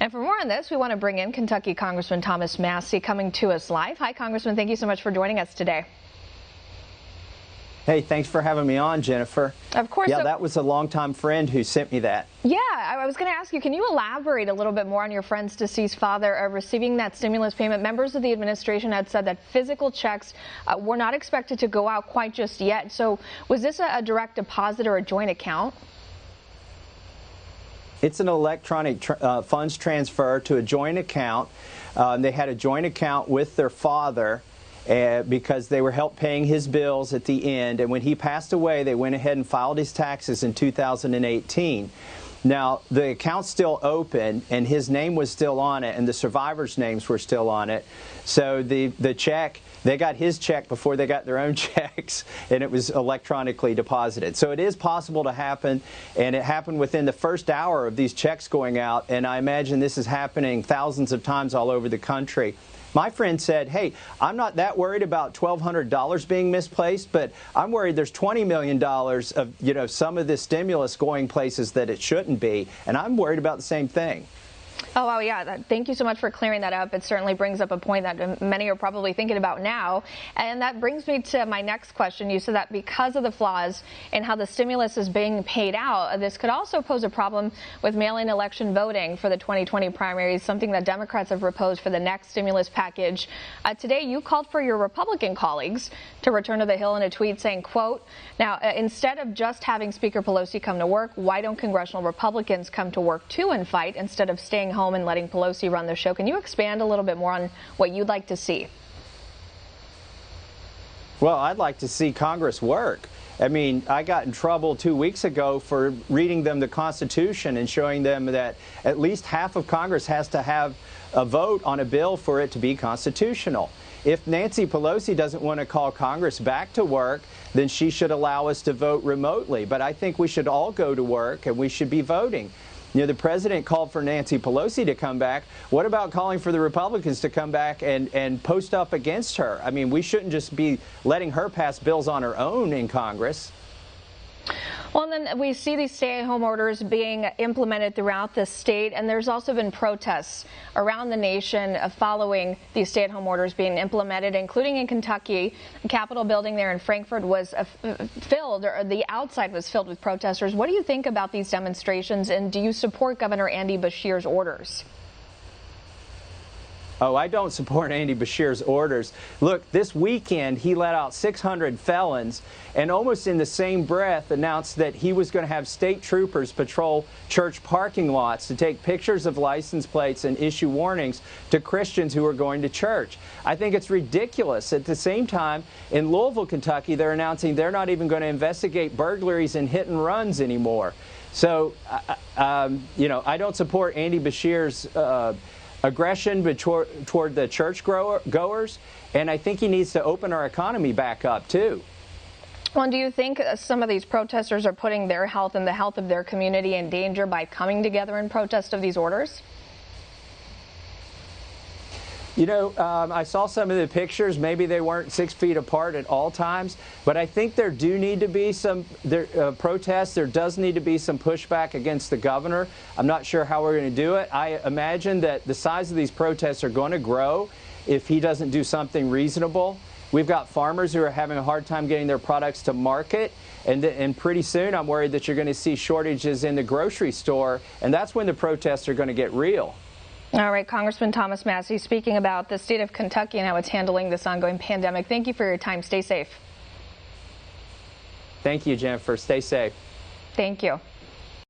And for more on this, we want to bring in Kentucky Congressman Thomas Massie coming to us live. Hi, Congressman. Thank you so much for joining us today. Hey, thanks for having me on, Jennifer. Of course. Yeah, that was a longtime friend who sent me that. Yeah, I was going to ask you, can you elaborate a little bit more on your friend's deceased father receiving that stimulus payment? Members of the administration had said that physical checks were not expected to go out quite just yet. So was this a direct deposit or a joint account? It's an electronic funds transfer to a joint account. They had a joint account with their father because they were help paying his bills at the end. And when he passed away, they went ahead and filed his taxes in 2018. Now, the account's still open, and his name was still on it, and the survivors' names were still on it. So the check, they got his check before they got their own checks, and it was electronically deposited. So it is possible to happen, and it happened within the first hour of these checks going out, and I imagine this is happening thousands of times all over the country. My friend said, hey, I'm not that worried about $1,200 being misplaced, but I'm worried there's $20 million of, some of this stimulus going places that it shouldn't be, and I'm worried about the same thing. Oh, wow, yeah. Thank you so much for clearing that up. It certainly brings up a point that many are probably thinking about now. And that brings me to my next question. You said that because of the flaws in how the stimulus is being paid out, this could also pose a problem with mail-in election voting for the 2020 primaries, something that Democrats have proposed for the next stimulus package. Today, you called for your Republican colleagues to return to the Hill in a tweet saying, quote, now, instead of just having Speaker Pelosi come to work, why don't congressional Republicans come to work too and fight instead of staying home and letting Pelosi run the show? Can you expand a little bit more on what you'd like to see? Well, I'd like to see Congress work. I mean, I got in trouble 2 weeks ago for reading them the Constitution and showing them that at least half of Congress has to have a vote on a bill for it to be constitutional. If Nancy Pelosi doesn't want to call Congress back to work, then she should allow us to vote remotely. But I think we should all go to work and we should be voting. The president called for Nancy Pelosi to come back. What about calling for the Republicans to come back and post up against her? I mean, we shouldn't just be letting her pass bills on her own in Congress. Well, and then we see these stay-at-home orders being implemented throughout the state, and there's also been protests around the nation following these stay-at-home orders being implemented, including in Kentucky. The Capitol building there in Frankfort was filled, or the outside was filled with protesters. What do you think about these demonstrations, and do you support Governor Andy Beshear's orders? Oh, I don't support Andy Beshear's orders. Look, this weekend he let out 600 felons and almost in the same breath announced that he was going to have state troopers patrol church parking lots to take pictures of license plates and issue warnings to Christians who are going to church. I think it's ridiculous. At the same time, in Louisville, Kentucky, they're announcing they're not even going to investigate burglaries and hit and runs anymore. So, I don't support Andy Beshear's aggression toward the church goers, and I think he needs to open our economy back up too. Well, do you think some of these protesters are putting their health and the health of their community in danger by coming together in protest of these orders? I saw some of the pictures. Maybe they weren't 6 feet apart at all times, but I think there do need to be some protests. There does need to be some pushback against the governor. I'm not sure how we're going to do it. I imagine that the size of these protests are going to grow if he doesn't do something reasonable. We've got farmers who are having a hard time getting their products to market, and pretty soon I'm worried that you're going to see shortages in the grocery store, and that's when the protests are going to get real. All right, Congressman Thomas Massie speaking about the state of Kentucky and how it's handling this ongoing pandemic. Thank you for your time. Stay safe. Thank you, Jennifer. Stay safe. Thank you.